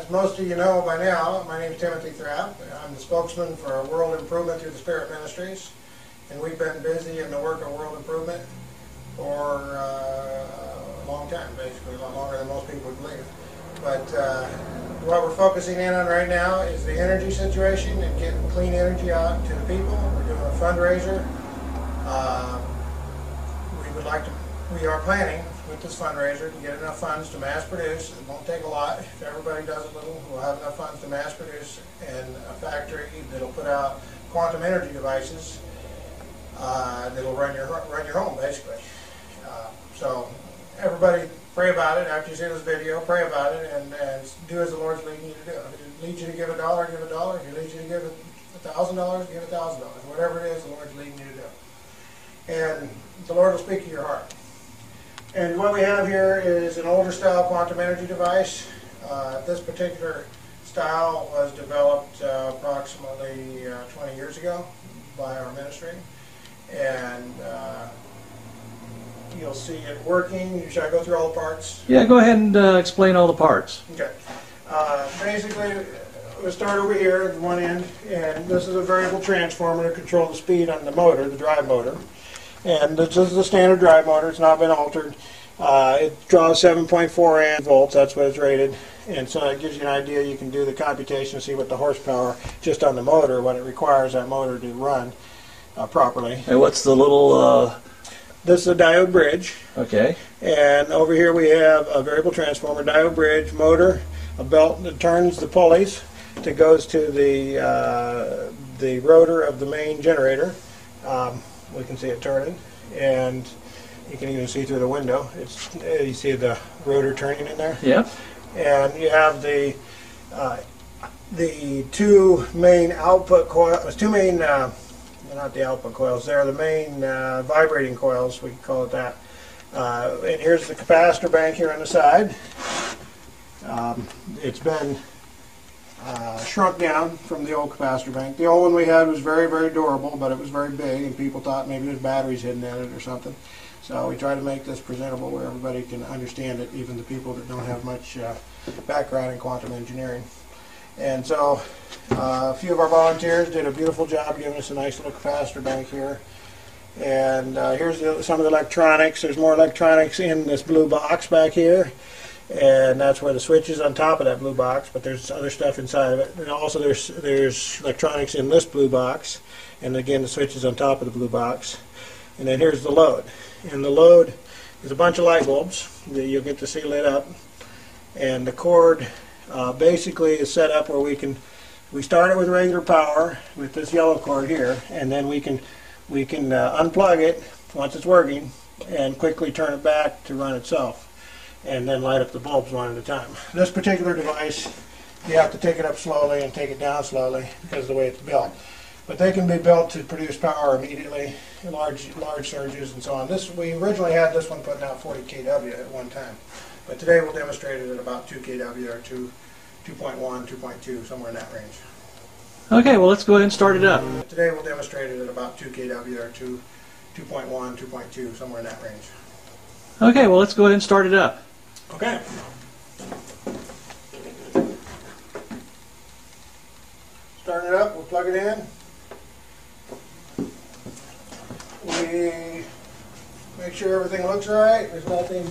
As most of you know by now, my name is Timothy Thrapp. I'm the spokesman for World Improvement through the Spirit Ministries, and we've been busy in the work of World Improvement for a long time, basically, a lot longer than most people would believe. But what we're focusing in on right now is the energy situation and getting clean energy out to the people. We're doing a fundraiser. We are planning with this fundraiser to get enough funds to mass produce. It won't take a lot. If everybody does a little, we'll have enough funds to mass produce and a factory that'll put out quantum energy devices that'll run your home, basically. So everybody pray about it. After you see this video, pray about it and do as the Lord's leading you to do. If it leads you to give $1, give $1. If it leads you to give $1,000, give $1,000. Whatever it is, the Lord's leading you to do. And the Lord will speak to your heart. And what we have here is an older style quantum energy device. This particular style was developed approximately 20 years ago by our ministry. And you'll see it working. Should I go through all the parts? Yeah, go ahead and explain all the parts. Okay. Basically, we'll start over here at one end, and this is a variable transformer to control the speed on the motor, the drive motor. And this is the standard drive motor. It's not been altered. It draws 7.4 amp volts. That's what it's rated. And so it gives you an idea. You can do the computation, see what the horsepower just on the motor, what it requires that motor to run properly. And what's the little... This is a diode bridge. Okay. And over here we have a variable transformer, diode bridge, motor, a belt that turns the pulleys that goes to the rotor of the main generator. We can see it turning, and you can even see through the window. You see the rotor turning in there. Yeah. And you have the two main output coils. Not the output coils. They're the main vibrating coils. We can call it that. And here's the capacitor bank here on the side. It's been shrunk down from the old capacitor bank. The old one we had was very, very durable, but it was very big, and people thought maybe there's batteries hidden in it or something. So we try to make this presentable where everybody can understand it, even the people that don't have much background in quantum engineering. And so a few of our volunteers did a beautiful job giving us a nice little capacitor bank here. And here's some of the electronics. There's more electronics in this blue box back here. And that's where the switch is on top of that blue box, but there's other stuff inside of it. And also there's electronics in this blue box, and again the switch is on top of the blue box. And then here's the load. And the load is a bunch of light bulbs that you'll get to see lit up. And the cord basically is set up where we start it with regular power with this yellow cord here, and then we can unplug it once it's working and quickly turn it back to run itself, and then light up the bulbs one at a time. This particular device, you have to take it up slowly and take it down slowly because of the way it's built. But they can be built to produce power immediately, in large surges and so on. We originally had this one putting out 40 kW at one time, but today we'll demonstrate it at about 2 kW or 2.1, 2.2, somewhere in that range. Okay, well let's go ahead and start it up. Today we'll demonstrate it at about 2 kW or 2.1, 2.2, somewhere in that range. Okay, well let's go ahead and start it up. Okay. Starting it up, we'll plug it in. We make sure everything looks right. There's nothing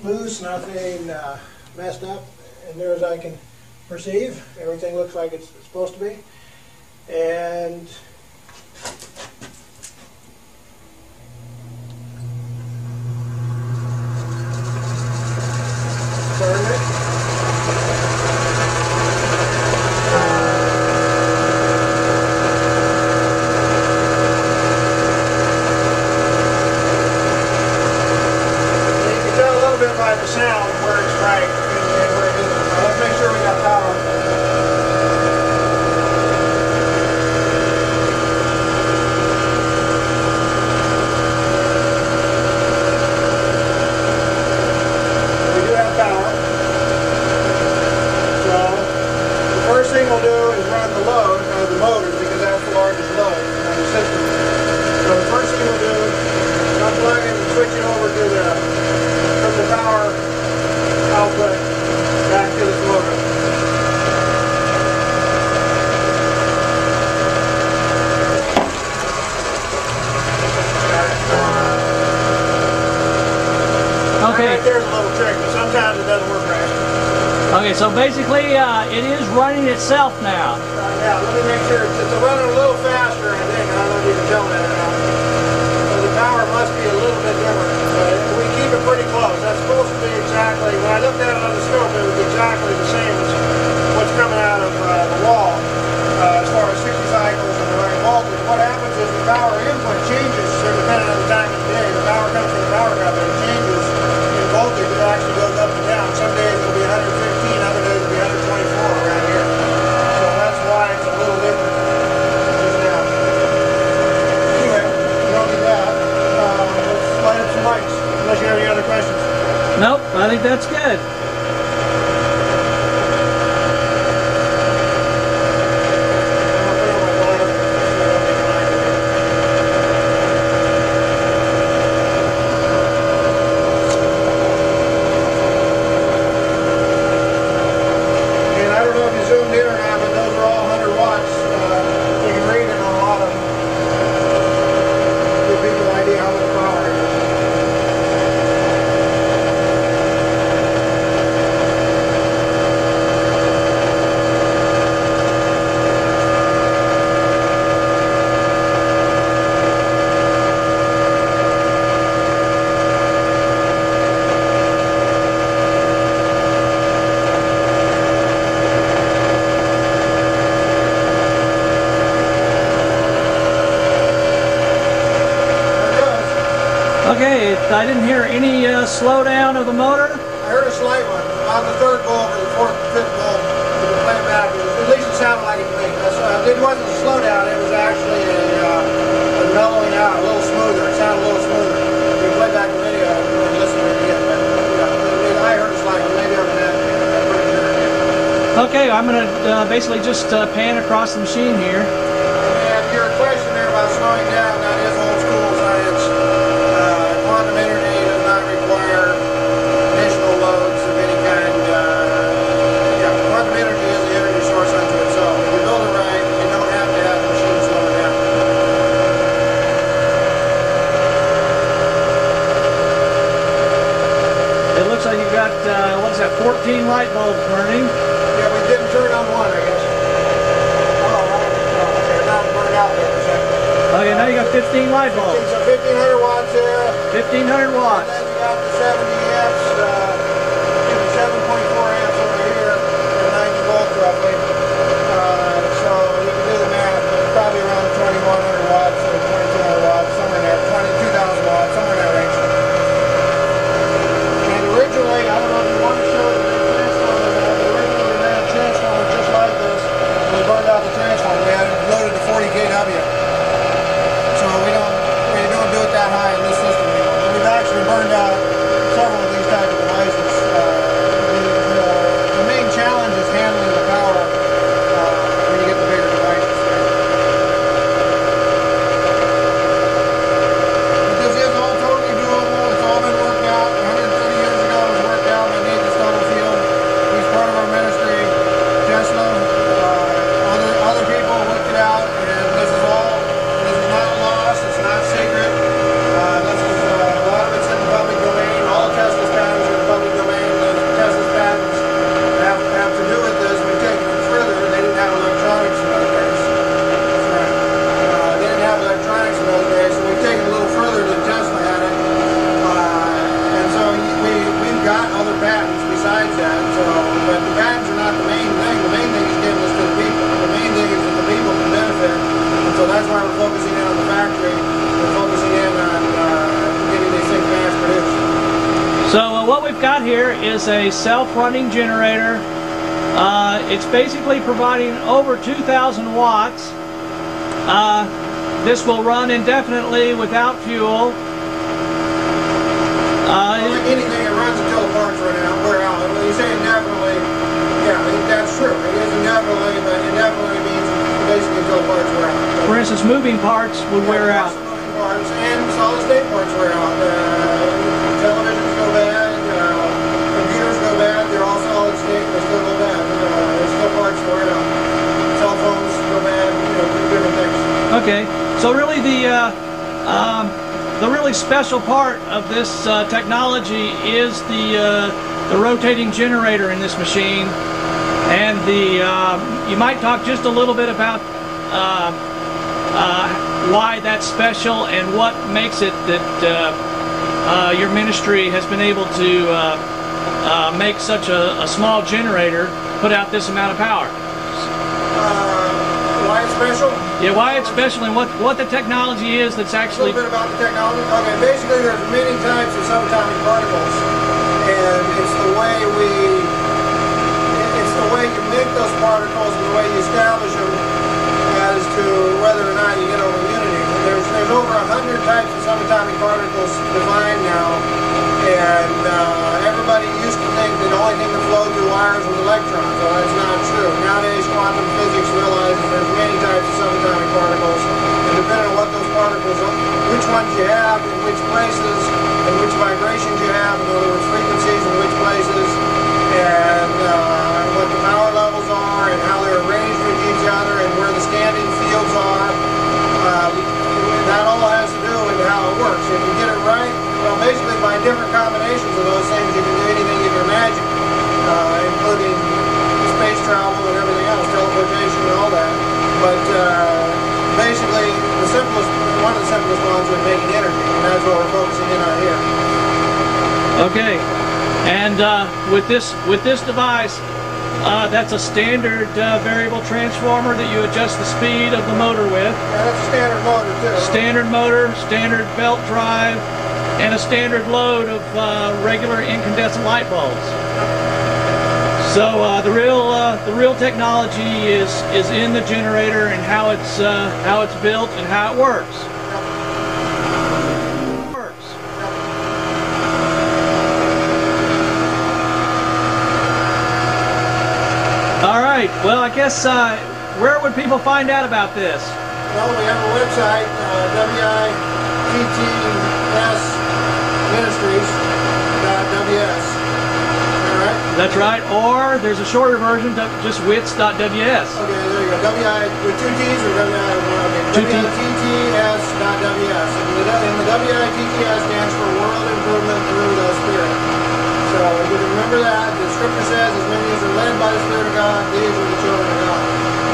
loose, nothing messed up. As near as I can perceive, everything looks like it's supposed to be. And turn it. You can tell a little bit by the sound where it's right and where it isn't. So let's make sure we got power. We'll do is run the load of the motor, because that's the largest load on the system. So the first thing we'll do is unplug it and switch it over to from the power output Okay. right there's a little trick, but sometimes it doesn't work right. Okay, so basically it is running itself now. Yeah, let me make sure it's running a little faster, I think. I don't know if you can tell that or not. So the power must be a little bit different. We keep it pretty close. That's supposed to be exactly, when I looked at it on the scope, it was exactly the same as what's coming out of the wall as far as 60 cycles and the right voltage. What happens is the power input changes depending on the time of the day. The power comes from the power company. It changes in voltage. It actually goes up and down. Some days it'll be 115, other days it'll be 124 around here. So that's why it's a little different just now. Anyway, we don't need that. Let's light up some lights, unless you have any other questions. Nope, I think that's good. Okay, I didn't hear any slowdown of the motor. I heard a slight one. On the third bulb or the fourth, fifth bulb, you can play it back. At least it sounded like it to me. It wasn't a slowdown, it was actually a mellowing out, a little smoother. It sounded a little smoother. You can play back the video and listen to it again. But, I heard a slight one, maybe over that. I'm pretty sure. Okay, I'm going to basically just pan across the machine here. And your question there about slowing down, that is old school science. Quantum energy does not require additional loads of any kind. Quantum energy is the energy source unto itself. If you build it right, you don't have to have the machine slow it down. It looks like you've got, what is that, 14 light bulbs burning. Yeah, we didn't turn on one, I guess. Okay, now it's burned out there for a second. Okay, now you got 15 light bulbs. So 1,500 watts there. 1,500 watts. And then you got the 70 amps, 7.4 amps over here, and 90 volts roughly. So you can do the math, but it's probably around 2,100 watts or 2,200 watts, somewhere in there, 22,000 watts, somewhere in that range. And originally, I don't know if you want to show the transformer, but originally we ran a transformer just like this, and we burned out the transformer. We had it loaded to 40 kW. So we don't do it that high in this system anymore. We've actually burned out several of these type of devices. The main challenge is handling the power when you get the bigger devices. But this is all totally doable. It's all been worked out. 130 years ago it was worked out by Nathan Stubblefield. He's part of our ministry. Tesla, other people worked it out, and this is not lost. It's not secret. A lot of it's in the public domain. All Tesla's patents are in the public domain. Tesla's patents have to do with this. We've taken it further. They didn't have electronics in those days. That's right. They didn't have electronics in those days, so we've taken it a little further than Tesla had it. And so we've got other patents besides that. But the patents are not the main thing. The main thing is getting this to the people. The main thing is that the people can benefit. And so that's why we're focusing in on the factory. We're focusing in on getting these things mass produced. So what we've got here is a self-running generator. It's basically providing over 2,000 watts. This will run indefinitely without fuel. Like anything, it runs until the parts wear out. When you say indefinitely, yeah, that's true. It is indefinitely, but indefinitely means basically until the parts wear out. For instance, moving parts would wear out. Moving parts and solid state parts wear out. Televisions go bad, computers go bad. They're all solid state. They still go bad. There's still parts that wear out. Cell phones go bad. Different things. Okay, so really the the really special part of this technology is the rotating generator in this machine, and you might talk just a little bit about why that's special and what makes it that your ministry has been able to make such a small generator put out this amount of power. Why it's special? Yeah, why it's special and what the technology is that's actually... A little bit about the technology? Okay, basically there's many types of subatomic particles, and it's the way you make those particles and the way you establish them as to whether or not you get over unity. And there's over 100 types of subatomic particles defined now, and everybody used to think that the only thing that flowed through wires was electrons. Well, that's not true. Nowadays, quantum physics realizes there's many types of subatomic particles, and depending on what those particles are, which ones you have, in which places, and which vibrations you have, in other words, frequencies in which places, and what the power levels are, and how they're arranged with each other, and where the standing fields are. That all has to do with how it works. If you get it right, well, basically by different combinations of those things, you can do anything you can imagine, including space travel and everything else, teleportation and all that. But basically, one of the simplest ones is making energy, and that's what we're focusing in on here. Okay, and with this device, that's a standard variable transformer that you adjust the speed of the motor with. Yeah, that's a standard motor too. Standard motor, standard belt drive, and a standard load of regular incandescent light bulbs. So the real technology is in the generator and how it's built and how it works. All right. Well, I guess where would people find out about this? Well, we have a website, WITTS All right. That's right. Or there's a shorter version, just witts.ws. Okay, there you go. With two T's or WI? Okay. WITTS.ws. And the WITTS stands for World Improvement Through the Spirit. So if you remember that, the scripture says, as many as are led by the Spirit of God, these are the children of God.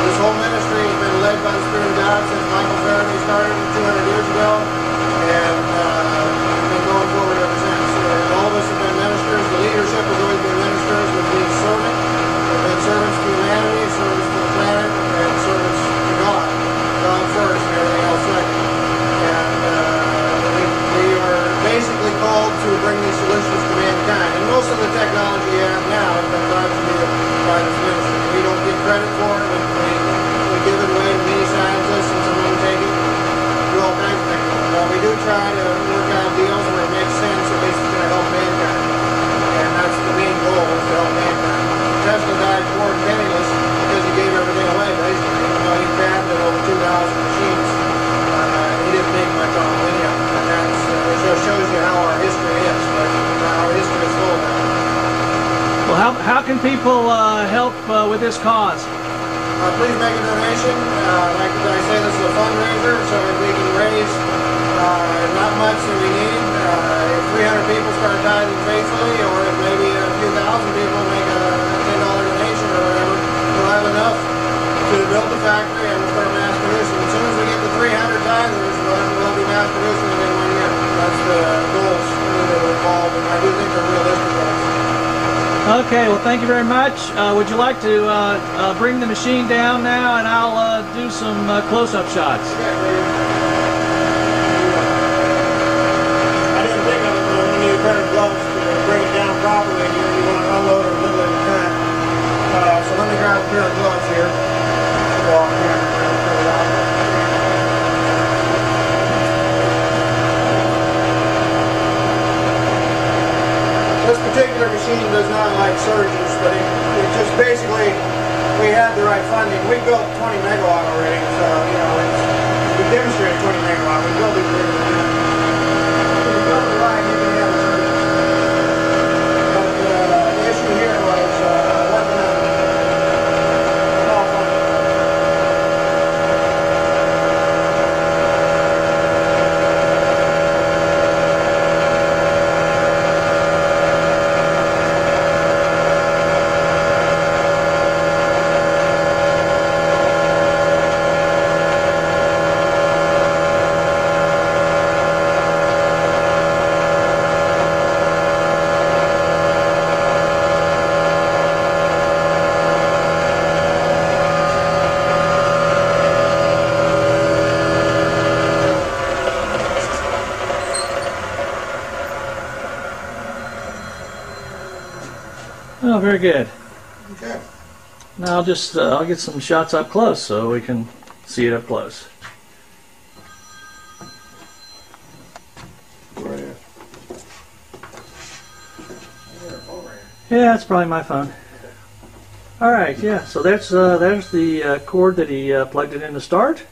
This whole ministry has been led by the Spirit of God since Michael Faraday started 200 years ago, and we've been going forward ever since. All of us have been ministers. The leadership has always been ministers with being servant. We've been servants to humanity, servants to the planet, and servants to God. God first and everything else second. And we are basically called to bring these solutions to mankind. And most of the technology you have now has been brought to you by this ministry. We don't get credit for it. We give it away to many scientists and some undertakings. Do all kinds of things. But we do try to work out deals where it makes sense, at least it's going to help mankind. And that's the main goal, is to help mankind. Tesla died poor and penniless because he gave everything away, basically. Even though he patented over 2,000 machines, he didn't make much on them anyhow. And that's, it just shows you how our history is. But our history is full of that. Well, how can people help with this cause? Please make a donation. Like I say, this is a fundraiser, so if we can raise not much that we need, if 300 people start tithing faithfully, or if maybe a few thousand people make a $10 donation or whatever, we'll have enough to build the factory and we'll start mass producing. As soon as we get to 300 tithers, we'll be mass producing within 1 year. That's the goals that are involved, and I do think they're realistic goals. Okay, well, thank you very much. Would you like to bring the machine down now, and I'll do some close-up shots. I didn't think of it, but I'm going to need a pair of gloves to bring it down properly. You want to unload it a little at a time. So let me grab a pair of gloves here. Walk here. This particular machine does not like surgeons, but it just basically, we had the right funding. We built 20 megawatt already, so, you know, we demonstrated 20 megawatt. We built it bigger than that. If you build it right, you can have a surgeon. But the issue here was working on small funding. Oh, very good. Okay. Now I'll get some shots up close so we can see it up close. Right here. Yeah, it's probably my phone. All right, yeah. So there's the cord that he plugged it in to start.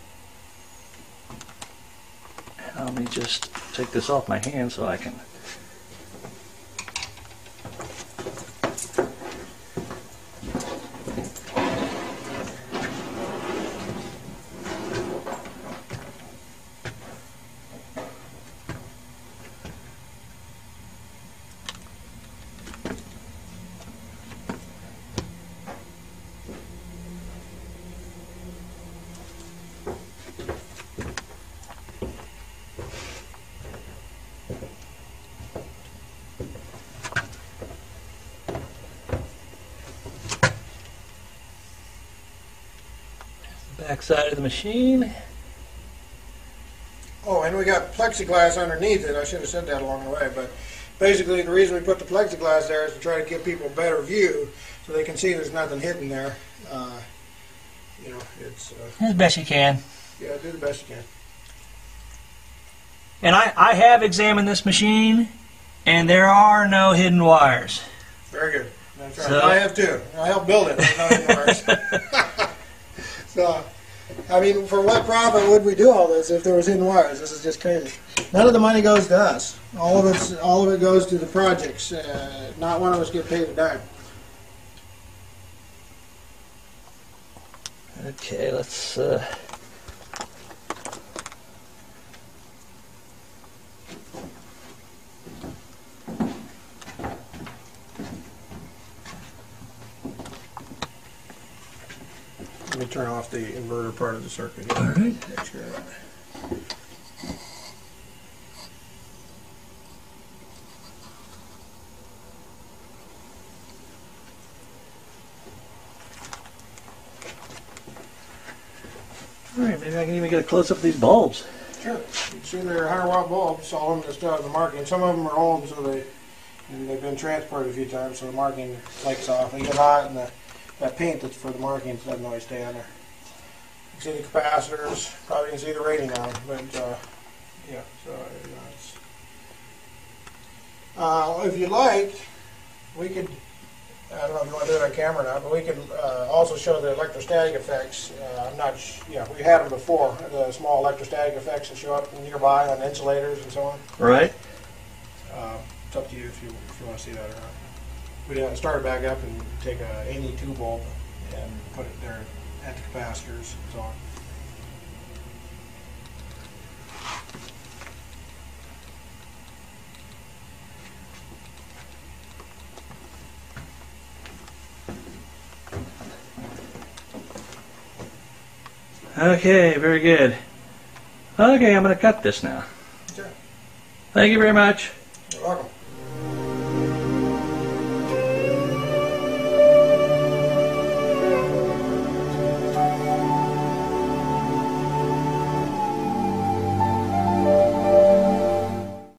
And let me just take this off my hand so I can. Back side of the machine. Oh, and we got plexiglass underneath it. I should have said that along the way, but basically the reason we put the plexiglass there is to try to give people a better view so they can see there's nothing hidden there. You know, it's... As best you can. Yeah, do the best you can. And I have examined this machine, and there are no hidden wires. Very good. That's right. So, I have too. I helped build it. There's no hidden wires. So, I mean, for what profit would we do all this if there was hidden wires? This is just crazy. None of the money goes to us. All of it goes to the projects. Not one of us get paid a dime. Okay, let's. Let me turn off the inverter part of the circuit. All right. Make sure of that. All right, maybe I can even get a close up of these bulbs. Sure. You can see they're 100-watt bulbs. All of them just the marking. Some of them are old, so they've been transported a few times, so the marking flakes off. They get hot, and that paint that's for the markings doesn't always stay on there. You can see the capacitors. Probably can see the rating on them, but yeah. So if you like, we could. I don't know if you want to do it on camera or not, but we can also show the electrostatic effects. I'm not. We had them before. The small electrostatic effects that show up nearby on insulators and so on. Right. It's up to you if you want to see that or not. We'd have to start it back up and take any 2 bulb and put it there at the capacitors and so on. Okay, very good. Okay, I'm going to cut this now. Sure. Thank you very much. You're welcome.